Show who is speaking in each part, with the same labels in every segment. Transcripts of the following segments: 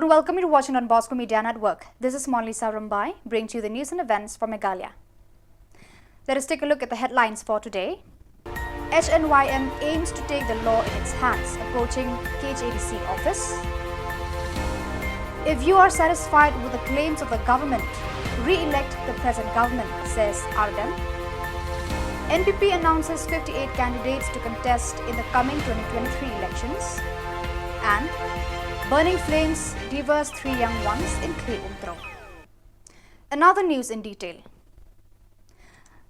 Speaker 1: everyone, welcome you to watching on Bosco Media Network. This is Monlisa Rumbai, bringing you the news and events from Meghalaya. Let us take a look at the headlines for today. HNYM aims to take the law in its hands, approaching KHADC office. If you are satisfied with the claims of the government, re-elect the present government, says Ardem. NPP announces 58 candidates to contest in the coming 2023 elections. And burning flames devours 3 young ones in Khreumtro. Another news in detail.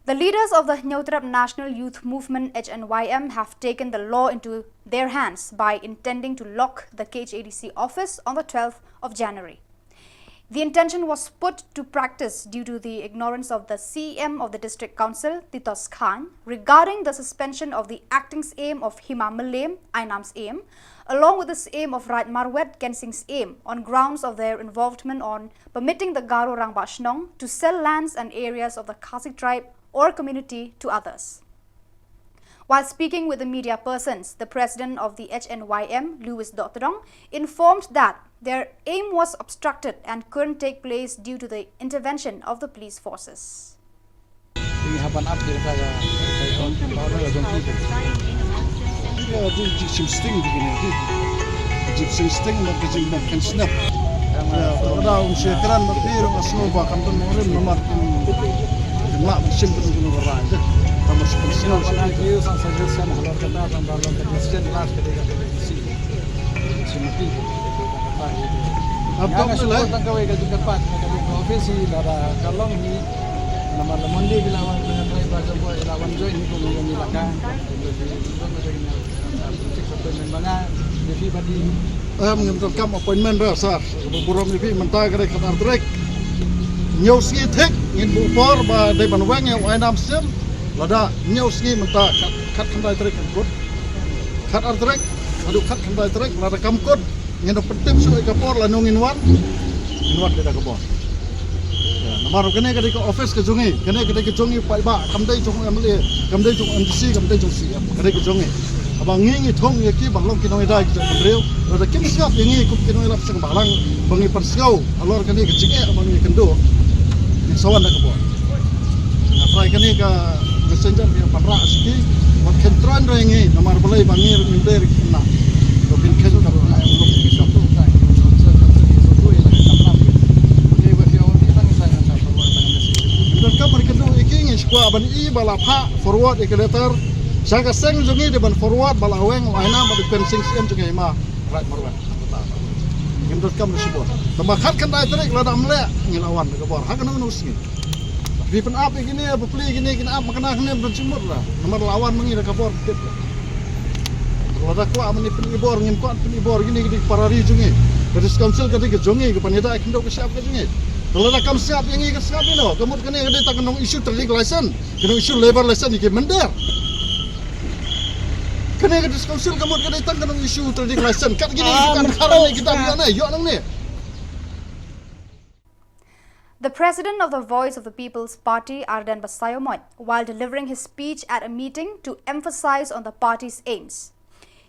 Speaker 1: The leaders of the Nyautrap National Youth Movement HNYM have taken the law into their hands by intending to lock the KHADC office on the 12th of January. The intention was put to practice due to the ignorance of the CM of the District Council, Titos Khan, regarding the suspension of the acting's aim of Hima Malem, Ainam's aim, along with the aim of Raj Marwet Kensing's aim on grounds of their involvement on permitting the Garo Rangba Shnong to sell lands and areas of the Khasi tribe or community to others. While speaking with the media persons, the president of the HNYM, Louis Dotterong, informed that their aim was obstructed and couldn't take place due to the intervention of the police forces.
Speaker 2: appointment sir buram ni mentah kare khatar trek nyoski thek in bupor ba de banwang ya ainam sim lada nyoski mentah khat khandai trek kut khat ar trek adu khat khandai trek lada kamkut ngin petim su ka por la nungin wan de ka bor namar kene ka ke office ke jungi kene ke jungi pai ba kamdai jung amle kamdai jung MDC kamdai jung CM kene ke jungi abang ngi thong ye ki banglong kinoi dai ke breu lada kim siap ngi kup kinoi lap sang balang bangi persiau alor kene ke jinge abang ngi kendo sawan da ke bor na frai kene ka messenger yang panra siki wat kentran rengi namar belai bangir minder kena bin kezo ka na ulok ki satu kai Squad ban I bala pha forward ekleter sanga seng jungi de ban forward bala weng laina ba de sing CM jungi ma right marwan ngim dot kam sibor tama khat kan dai trek la dam le ngilawan ke bor ha kan nu sing bi pen up gini apa pli gini kin up makna kene ban simur la nomor lawan mengi ke bor tip la ko amni pen bor ngim ko pen bor gini gini parari jungi ke council ke jungi ke panida kindo ke siap ke jungi kalau nak kamu siap yang ini siap ini, kemudian kena ada tak kena isu traffic license, kena isu labor license ini mender. Kena ada council kemudian kena tak kena isu traffic license, kat gini kan hari ini kita buat ni, yuk nang ni.
Speaker 1: The president of the Voice of the People's Party, Arden Basayomoy, while delivering his speech at a meeting to emphasize on the party's aims,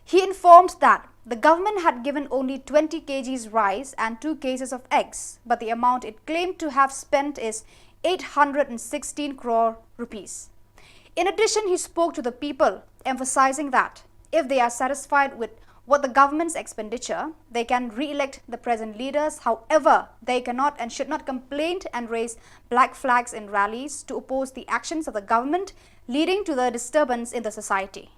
Speaker 1: he informed that the government had given only 20 kgs rice and 2 cases of eggs, but the amount it claimed to have spent is 816 crore rupees. In addition, he spoke to the people, emphasizing that if they are satisfied with what the government's expenditure, they can re-elect the present leaders. However, they cannot and should not complain and raise black flags in rallies to oppose the actions of the government, leading to the disturbance in the society.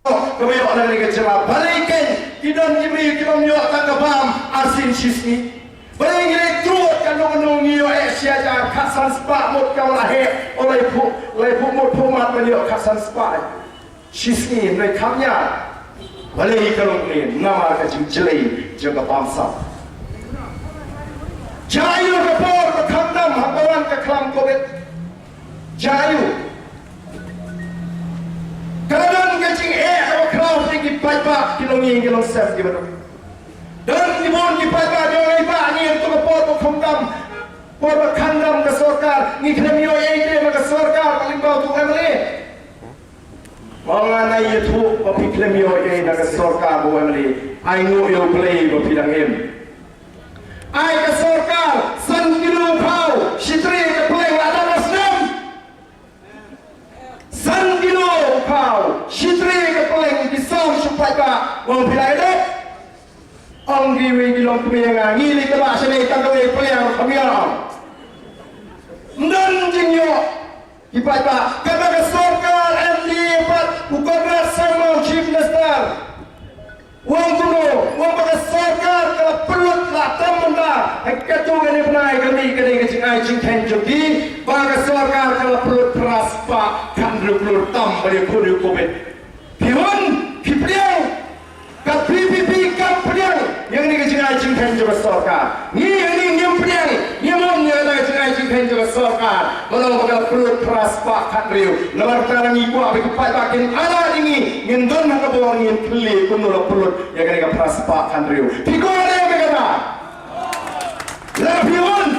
Speaker 3: Kami orang negara celah balikin kita ni kita nyok tak kebam asin sisni balikin terus kalau menunggu Asia jar kasan spa mut kau lahir oleh mut pumat beliau kasan spa sisni mereka kamnya balikin kalau ni nama kecil jelai jaga bangsa jayu kepor berkandam habawan keklam covid jayu kadang kecing atau crowd tinggi pajak kilongi kilong sep di mana dan dibon di pajak dia iba ni untuk kepor berkandam por berkandam ke sorkar ni kena mio ide ke sorkar paling bau tu emeli mengenai itu berpikir mio ide ke sorkar bu emeli ai ngo yo play berpidang em ai ka sarkar san kilo phau shitri ka pleng la da nasnem san kilo phau shitri ka pleng ki song supai ka wong pilai dek ong giwi gilong kumianga ngili ka ba sene ka ka pleng kamiang ndan jingyo ipai ba kata ka sarkar MD pat ukadrat sama chief minister wang kuno wang pada sarkar kalau perlu lah tamanda ketu gani benai kami kini kecing cing ten jogi pada sarkar kalau perlu keras pak kan perlu tam pada kudu covid pihun pipriang kat PPP kat priang yang ni kecing cing ten jogi sarkar ni yang ni nyempriang nyemon yang ada kecing ten jogi sarkar kalau pada perlu keras pak kan riu lebar terang ibu abi kupai bakin ala ini ngendon nak bawa ngin peli kuno perlu yang kena keras pak kan riu tiga ada yang berkata lapiun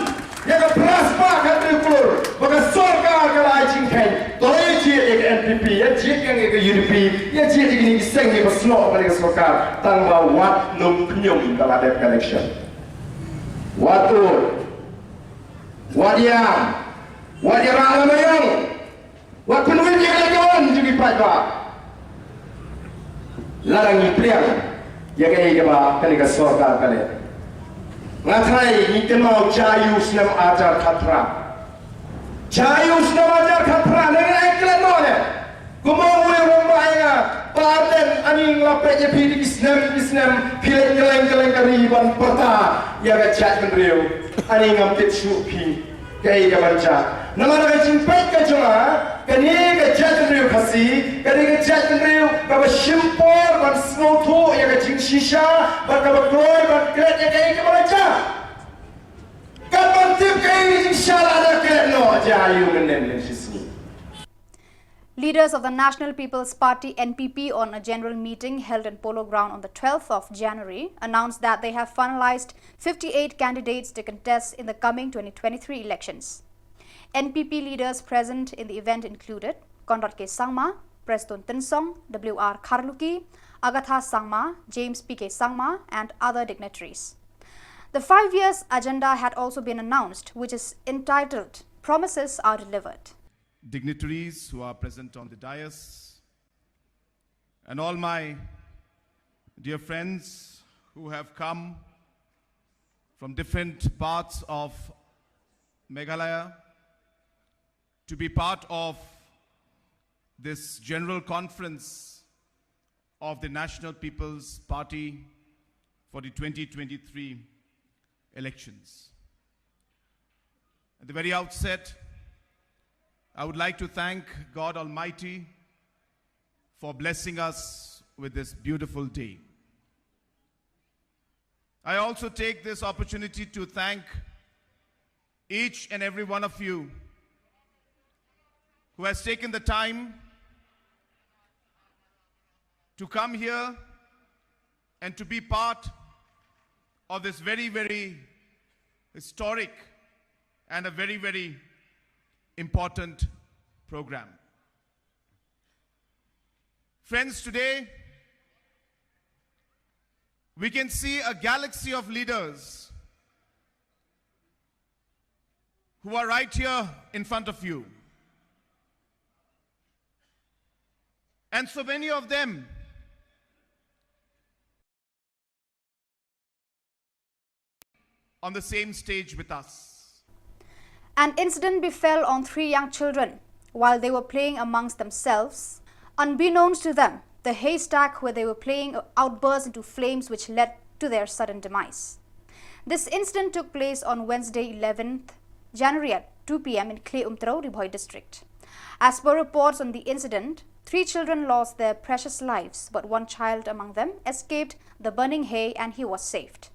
Speaker 3: yang keras pak kan riu pulur maka sarkar kalau cing ten toy jia yang NPP ya jia yang ke UDP ya jia yang ini seng ni bersnok pada sarkar tangga wat num penyum kalau ada election watur wadiam wadiam lamayang wat penuhin yang ada kawan juga pada larang ipriang ya kaya ke ba kali ka sarkar kali ngathai ni kenau jayu snam ajar khatra ne ekle no ne kumau we romaya paden aning lape je pidi isnam pile geleng kari ban pata ya ga chat menriu aning am tit shu pi kaya ke baca nama nak cimpet ke cuma kani ke chat menriu khasi kani ke chat menriu ka ba shimpor ban snow tho ya ga cing shisha ban ka ba gloy ban kret ya kaya ke baca kapan tip kaya inshallah ada kret no jayu menen sisni.
Speaker 1: Leaders of the National People's Party NPP on a general meeting held in Polo Ground on the 12th of January announced that they have finalized 58 candidates to contest in the coming 2023 elections. NPP leaders present in the event included Conrad K. Sangma, Preston Tinsong, W.R. Kharluki, Agatha Sangma, James P.K. Sangma and other dignitaries. The 5 years agenda had also been announced, which is entitled Promises Are Delivered.
Speaker 4: Dignitaries who are present on the dais, and all my dear friends who have come from different parts of Meghalaya to be part of this general conference of the National People's Party for the 2023 elections. At the very outset, I would like to thank God Almighty for blessing us with this beautiful day. I also take this opportunity to thank each and every one of you who has taken the time to come here and to be part of this very, very historic and a very, very important program. Friends, today we can see a galaxy of leaders who are right here in front of you. And so many of them on the same stage with us.
Speaker 1: An incident befell on 3 young children while they were playing amongst themselves. Unbeknownst to them, the haystack where they were playing outburst into flames which led to their sudden demise. This incident took place on Wednesday 11th January at 2 p.m. in Clay Umtrao, Ribhoi district. As per reports on the incident, 3 children lost their precious lives, but 1 child among them escaped the burning hay and he was saved.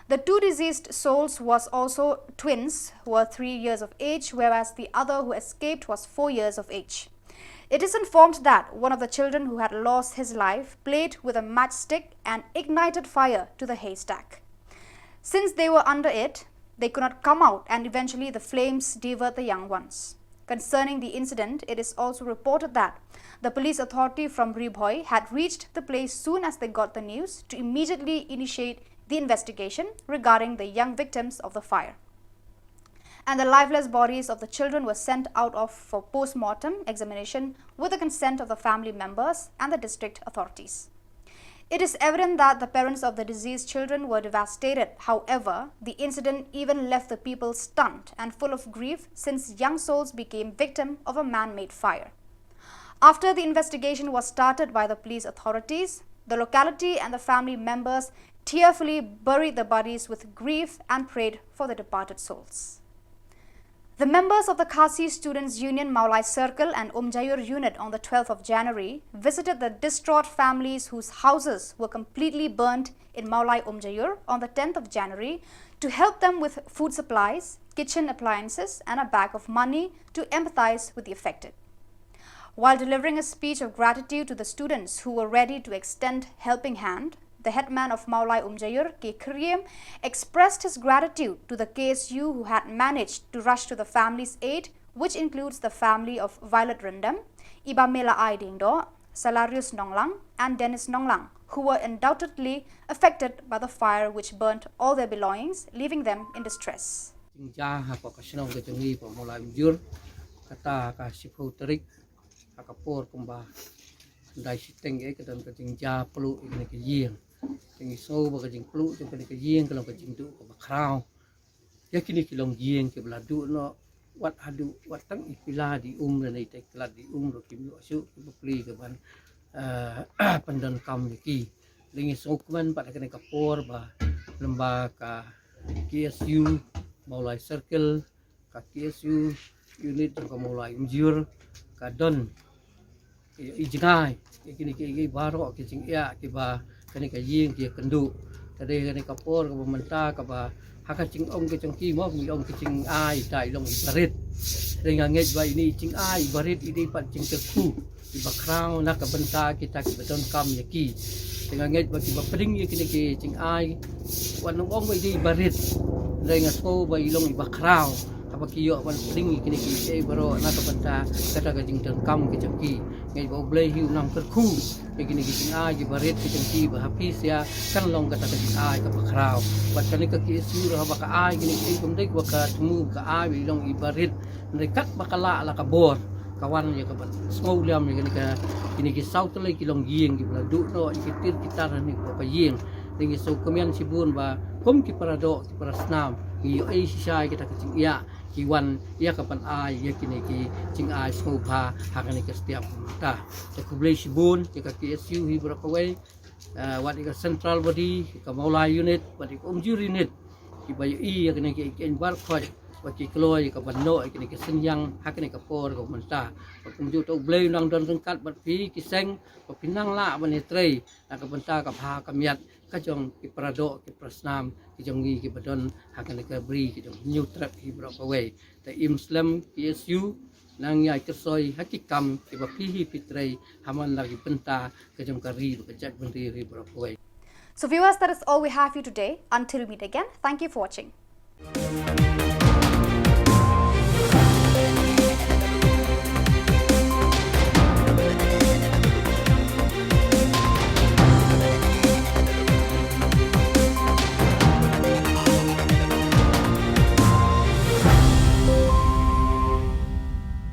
Speaker 1: The 2 deceased souls was also twins who were 3 years of age, whereas the other who escaped was 4 years of age. It is informed that one of the children who had lost his life played with a matchstick and ignited fire to the haystack. Since they were under it, they could not come out and eventually the flames devoured the young ones. Concerning the incident, it is also reported that the police authority from Ribhoi had reached the place soon as they got the news to immediately initiate the investigation regarding the young victims of the fire. And the lifeless bodies of the children were sent out for post-mortem examination with the consent of the family members and the district authorities. It is evident that the parents of the deceased children were devastated. However, the incident even left the people stunned and full of grief since young souls became victim of a man-made fire. After the investigation was started by the police authorities, the locality and the family members tearfully buried the bodies with grief and prayed for the departed souls. The members of the Khasi Students' Union Meghalaya Circle and Jayur unit on the 12th of January visited the distraught families whose houses were completely burnt in Meghalaya Jayur on the 10th of January to help them with food supplies, kitchen appliances and a bag of money to empathize with the affected. While delivering a speech of gratitude to the students who were ready to extend helping hand, the headman of Meghalaya Jayur, K. Kriem, expressed his gratitude to the KSU who had managed to rush to the family's aid, which includes the family of Violet Rindam, Ibamela Aidingdo, Salarius Nonglang, and Dennis Nonglang, who were undoubtedly affected by the fire which burnt all their belongings, leaving them in distress.
Speaker 5: Ting so ba kajing plu ting kani kajing kalau kajing du ko bakrau ya kini kilong jing ke beladu no wat hadu wat tang ipila di dan ai tek lat di ro kim yo su ke beli ke ban pandan kam ki lingi so kuman pada kani kapor ba lembaga KSU Meghalaya Circle ka KSU unit ko Meghalaya Umjur ka don ijnai kini ke baro ke jing ya ke ba kani ka ying dia kendu tadi kani kapor ka pemerintah ka ba haka cing ong ke cengki mo mi ong ke cing ai dai long ibarit dengan ngej ba ini cing ai ibarit ini pat cing teku di bakrau nak ka benta kita ki beton kam yaki dengan ngej ba ki ba pring ye kini ke cing ai wan ong ini ibarit dengan so ba ilong ibakrau apa kiyo wan pring kini ke baro nak ka benta kata ka cing kam ke cengki ngej ba blai hiu nang terku begini gini aja barit kita ti bahapis ya kan long kata kata ai ka bakrau buat kali ke kisu rah baka ai gini ke kumdai baka temu ka ai long ibarit dekat bakala ala kabor kawan ya kaban small liam gini ka gini ke south lagi long ying gitu du no ikitir kita ni ko ying dengan so kemian sibun ba kom ki parado ki parasnam ki ai sisai kita kecing ya kiwan ya kapan ai ya kini ki cing ai smopa hakani ke setiap kita ku beli sibun ke KSU hi berapa way wat ke central body ke Meghalaya unit wat ke Umjur unit ki bayu i ya kini ki bar khoi wat ki kloi ke bano kini ke senyang hakani ke por ke mentah Umjur tu beli nang don sengkat bat pi ki seng pinang la bani trei nak ke mentah ke pha kamiat ka jong ki parado ki prasnam ki jongi ki badon hakan ke bri ki jong new trap hi berapa way ta Muslim KSU nang yai kersoi hakikam ki ba pihi pitrai haman lagi penta ke jong kari ke jak bendri hi berapa way.
Speaker 1: So viewers, that is all we have for you today. Until we meet again, thank you for watching.